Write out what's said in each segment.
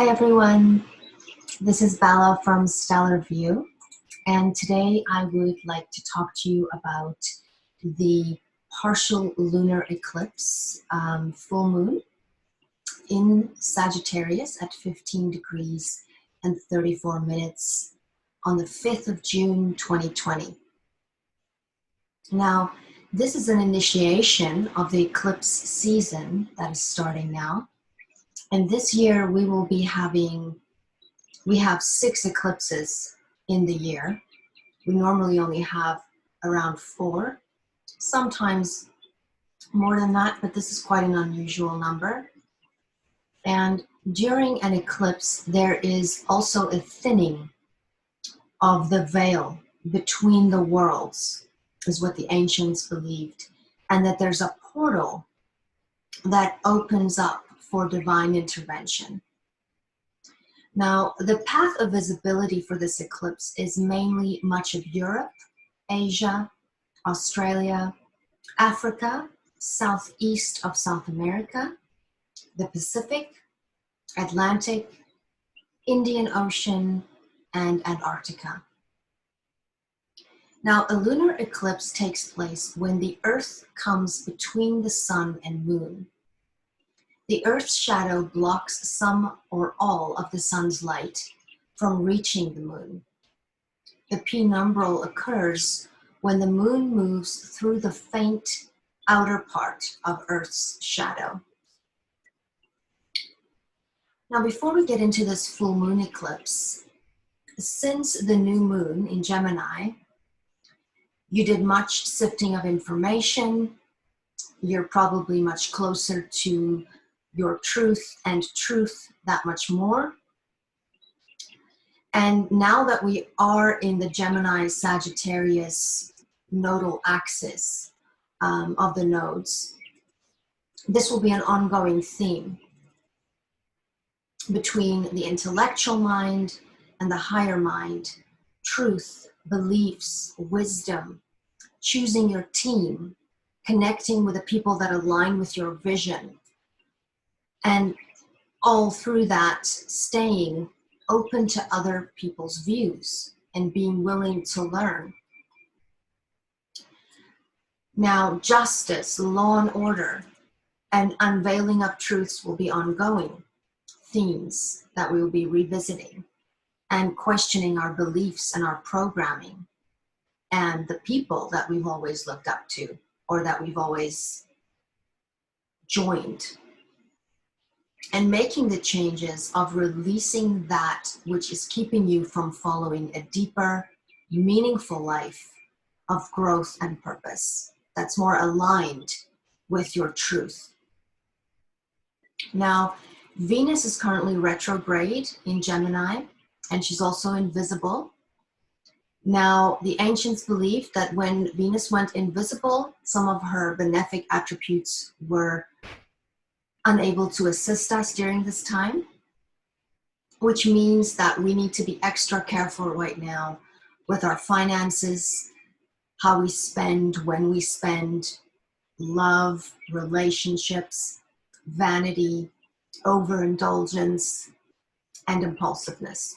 Hi everyone, this is Bella from Stellar View, and today I would like to talk to you about the partial lunar eclipse full moon in Sagittarius at 15 degrees and 34 minutes on the 5th of June 2020. Now, this is an initiation of the eclipse season that is starting now. And this year we have 6 eclipses in the year. We normally only have around 4, sometimes more than that, but this is quite an unusual number. And during an eclipse, there is also a thinning of the veil between the worlds, is what the ancients believed, and that there's a portal that opens up for divine intervention. Now, the path of visibility for this eclipse is mainly much of Europe, Asia, Australia, Africa, southeast of South America, the Pacific, Atlantic, Indian Ocean, and Antarctica. Now, a lunar eclipse takes place when the Earth comes between the sun and moon. The Earth's shadow blocks some or all of the sun's light from reaching the moon. The penumbral occurs when the moon moves through the faint outer part of Earth's shadow. Now, before we get into this full moon eclipse, since the new moon in Gemini, you did much sifting of information. You're probably much closer to your truth and truth that much more. And now that we are in the Gemini Sagittarius nodal axis of the nodes, this will be an ongoing theme between the intellectual mind and the higher mind, truth, beliefs, wisdom, choosing your team, connecting with the people that align with your vision, and all through that, staying open to other people's views and being willing to learn. Now, justice, law and order, and unveiling of truths will be ongoing themes that we will be revisiting and questioning our beliefs and our programming and the people that we've always looked up to or that we've always joined. And making the changes of releasing that which is keeping you from following a deeper, meaningful life of growth and purpose that's more aligned with your truth. Now, Venus is currently retrograde in Gemini, and she's also invisible. Now, the ancients believed that when Venus went invisible, some of her benefic attributes were unable to assist us during this time, which means that we need to be extra careful right now with our finances, how we spend, when we spend, love, relationships, vanity, overindulgence, and impulsiveness.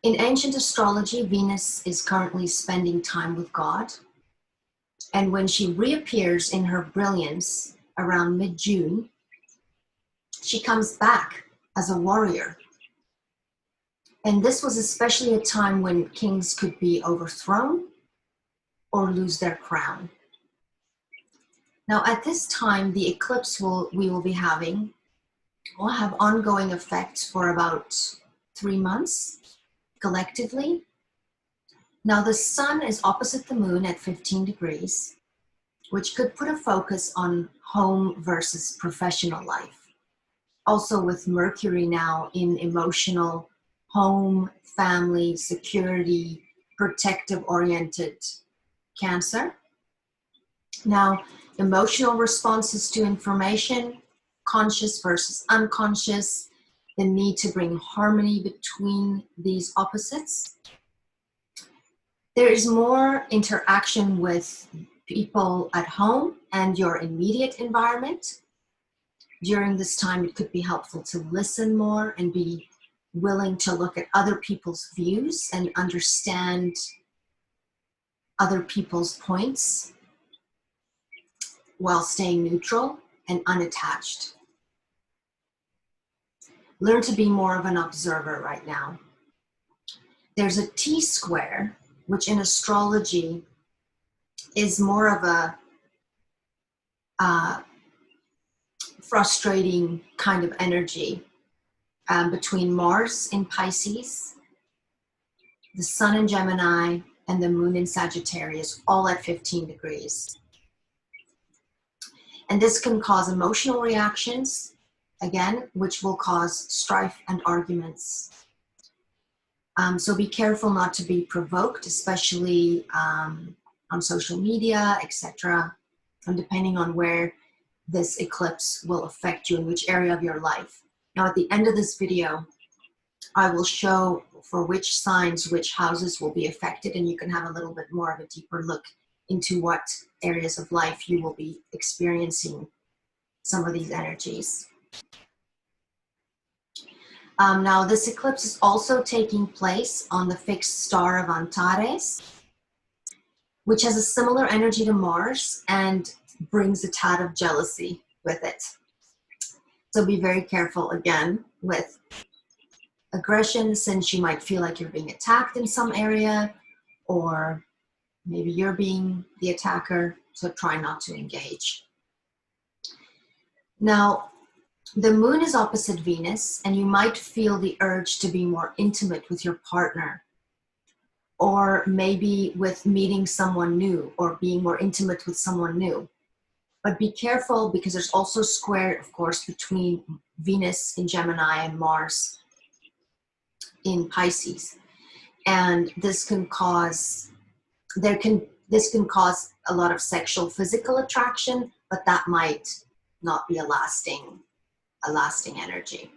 In ancient astrology, Venus is currently spending time with God, and when she reappears in her brilliance around mid-June, she comes back as a warrior. And this was especially a time when kings could be overthrown or lose their crown. Now, at this time, the eclipse we will be having will have ongoing effects for about 3 months collectively. Now, the sun is opposite the moon at 15 degrees, which could put a focus on home versus professional life. Also with Mercury now in emotional, home, family, security, protective-oriented Cancer. Now, emotional responses to information, conscious versus unconscious, the need to bring harmony between these opposites. There is more interaction with people at home and your immediate environment. During this time, it could be helpful to listen more and be willing to look at other people's views and understand other people's points while staying neutral and unattached. Learn to be more of an observer right now. There's a T-square, which in astrology is more of a frustrating kind of energy between Mars in Pisces, the Sun in Gemini, and the Moon in Sagittarius, all at 15 degrees. And this can cause emotional reactions, again, which will cause strife and arguments. So be careful not to be provoked, especially on social media, etc. And depending on where this eclipse will affect you in which area of your life. Now, at the end of this video, I will show for which signs, which houses will be affected, and you can have a little bit more of a deeper look into what areas of life you will be experiencing some of these energies. Now, this eclipse is also taking place on the fixed star of Antares, which has a similar energy to Mars and brings a tad of jealousy with it. So be very careful again with aggression, since you might feel like you're being attacked in some area, or maybe you're being the attacker, so try not to engage. Now, the moon is opposite Venus, and you might feel the urge to be more intimate with your partner, or maybe with meeting someone new or being more intimate with someone new. But be careful, because there's also square, of course, between Venus in Gemini and Mars in Pisces. And this can cause, this can cause a lot of sexual physical attraction, but that might not be a lasting energy.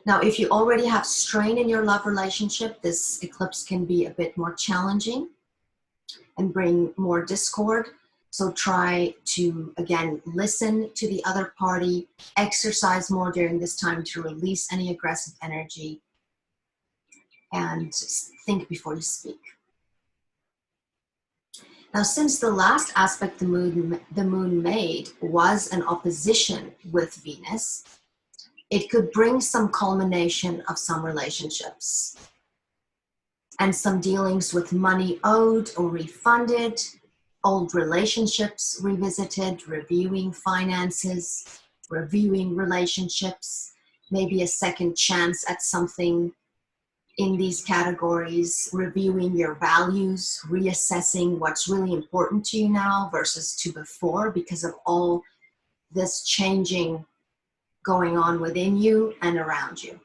Now, if you already have strain in your love relationship, this eclipse can be a bit more challenging and bring more discord. So try to, again, listen to the other party, exercise more during this time to release any aggressive energy, and think before you speak. Now, since the last aspect the moon made was an opposition with Venus, it could bring some culmination of some relationships and some dealings with money owed or refunded, old relationships revisited, reviewing finances, reviewing relationships, maybe a second chance at something in these categories, reviewing your values, reassessing what's really important to you now versus to before, because of all this changing going on within you and around you.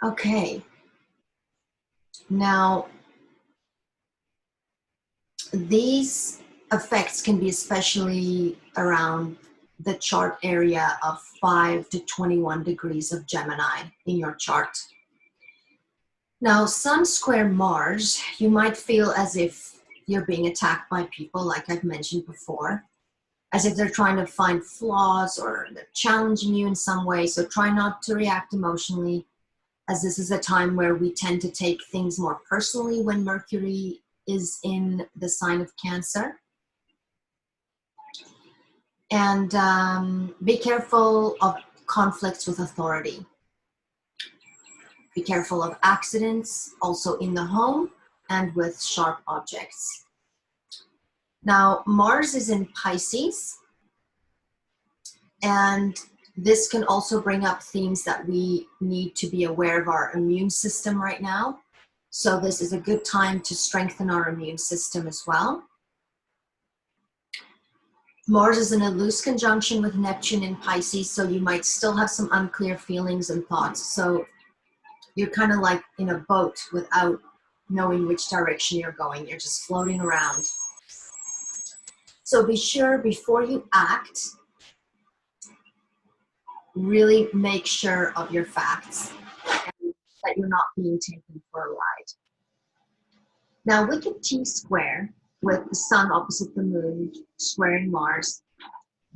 Okay. Now, these effects can be especially around the chart area of 5 to 21 degrees of Gemini in your chart. Now, Sun square Mars, you might feel as if you're being attacked by people, like I've mentioned before, as if they're trying to find flaws or they're challenging you in some way. So try not to react emotionally, as this is a time where we tend to take things more personally when Mercury is in the sign of Cancer. And be careful of conflicts with authority. Be careful of accidents, also in the home and with sharp objects. Now, Mars is in Pisces, and this can also bring up themes that we need to be aware of our immune system right now. So this is a good time to strengthen our immune system as well. Mars is in a loose conjunction with Neptune in Pisces, so you might still have some unclear feelings and thoughts. So you're kind of like in a boat without knowing which direction you're going. You're just floating around. So be sure before you act, really make sure of your facts and that you're not being taken for a ride. Now, with the T-square, with the sun opposite the moon, squaring Mars.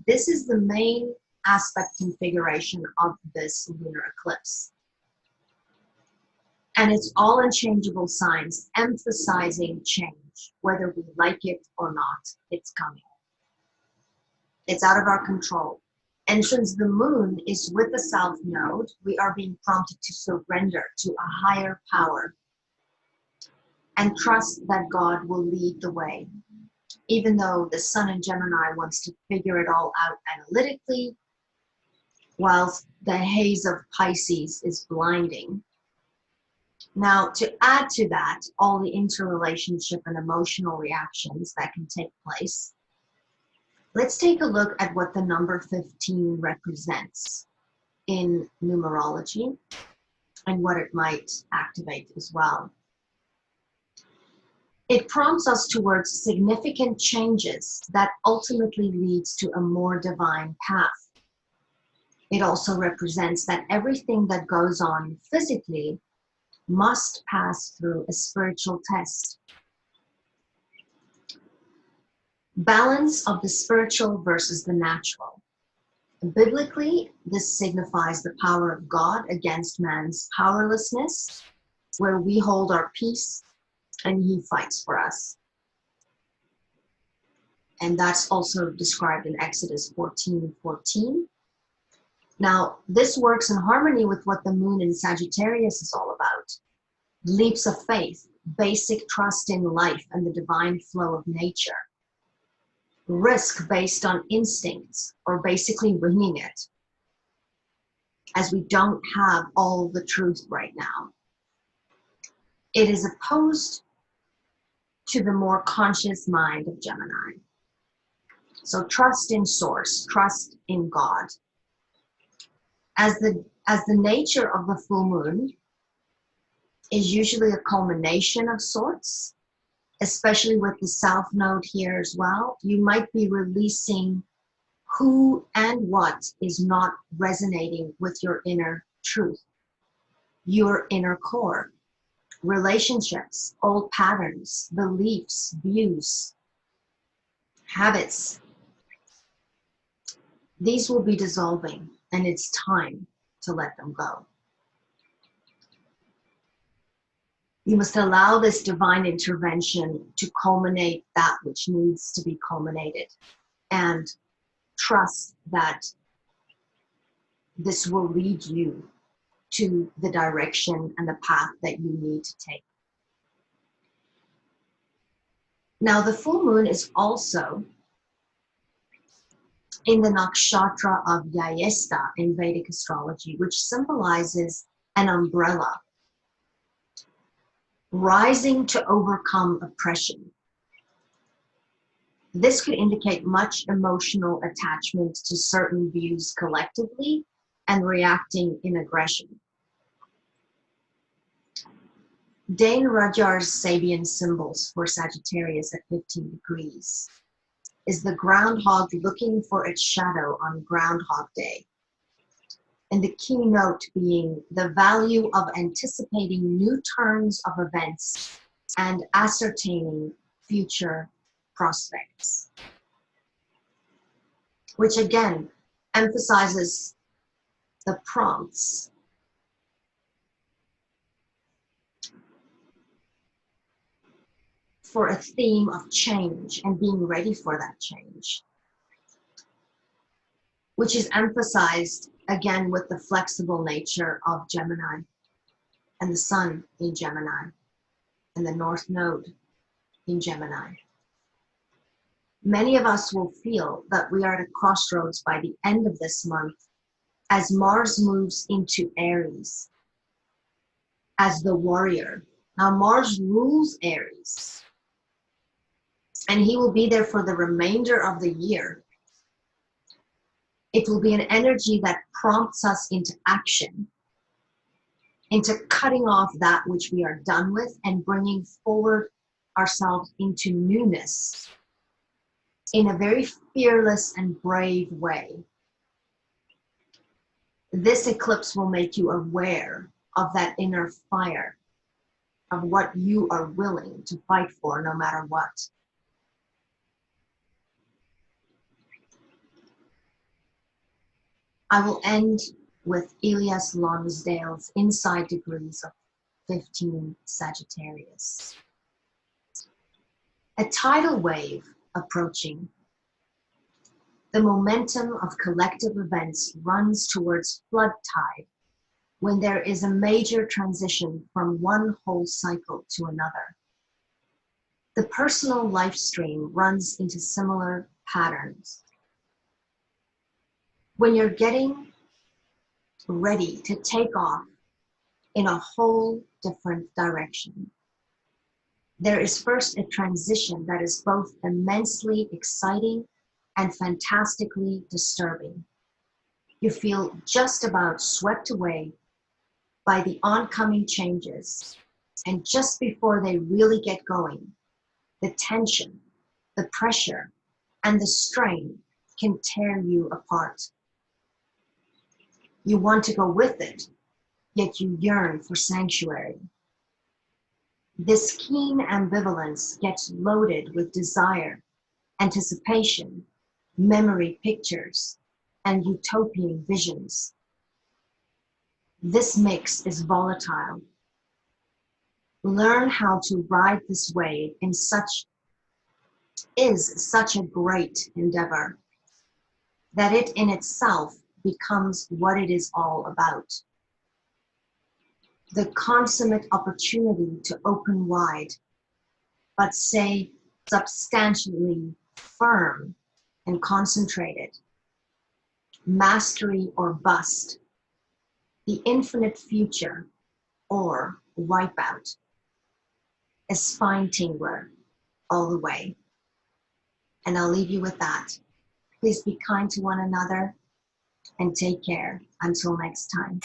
This is the main aspect configuration of this lunar eclipse. And it's all unchangeable signs, emphasizing change, whether we like it or not, it's coming. It's out of our control. And since the moon is with the south node, we are being prompted to surrender to a higher power and trust that God will lead the way. Even though the sun in Gemini wants to figure it all out analytically, whilst the haze of Pisces is blinding. Now, to add to that, all the interrelationship and emotional reactions that can take place, let's take a look at what the number 15 represents in numerology and what it might activate as well. It prompts us towards significant changes that ultimately leads to a more divine path. It also represents that everything that goes on physically must pass through a spiritual test. Balance of the spiritual versus the natural. Biblically, this signifies the power of God against man's powerlessness, where we hold our peace and he fights for us. And that's also described in Exodus 14:14. Now, this works in harmony with what the moon in Sagittarius is all about. Leaps of faith, basic trust in life and the divine flow of nature. Risk based on instincts, or basically winging it, as we don't have all the truth right now. It is opposed to the more conscious mind of Gemini. So trust in source, trust in God. As the nature of the full moon is usually a culmination of sorts, especially with the south node here as well, you might be releasing who and what is not resonating with your inner truth, your inner core, relationships, old patterns, beliefs, views, habits. These will be dissolving, and it's time to let them go. You must allow this divine intervention to culminate that which needs to be culminated, and trust that this will lead you to the direction and the path that you need to take. Now, the full moon is also in the nakshatra of Yayesta in Vedic astrology, which symbolizes an umbrella rising to overcome oppression. This could indicate much emotional attachment to certain views collectively and reacting in aggression. Dane Rudhyar's Sabian symbols for Sagittarius at 15 degrees is the groundhog looking for its shadow on Groundhog Day, and the keynote being the value of anticipating new turns of events and ascertaining future prospects, which again emphasizes the prompts for a theme of change and being ready for that change, which is emphasized again with the flexible nature of Gemini and the sun in Gemini and the North Node in Gemini. Many of us will feel that we are at a crossroads by the end of this month as Mars moves into Aries as the warrior. Now, Mars rules Aries, and he will be there for the remainder of the year. It will be an energy that prompts us into action, into cutting off that which we are done with and bringing forward ourselves into newness in a very fearless and brave way. This eclipse will make you aware of that inner fire, of what you are willing to fight for no matter what. I will end with Elias Lonsdale's Inside Degrees of 15 Sagittarius. A tidal wave approaching. The momentum of collective events runs towards flood tide when there is a major transition from one whole cycle to another. The personal life stream runs into similar patterns. When you're getting ready to take off in a whole different direction, there is first a transition that is both immensely exciting and fantastically disturbing. You feel just about swept away by the oncoming changes, and just before they really get going, the tension, the pressure, and the strain can tear you apart. You want to go with it, yet you yearn for sanctuary. This keen ambivalence gets loaded with desire, anticipation, memory pictures, and utopian visions. This mix is volatile. Learn how to ride this wave is such a great endeavor that it in itself becomes what it is all about. The consummate opportunity to open wide, but stay substantially firm and concentrated. Mastery or bust. The infinite future or wipeout. A spine tingler all the way. And I'll leave you with that. Please be kind to one another and take care. Until next time.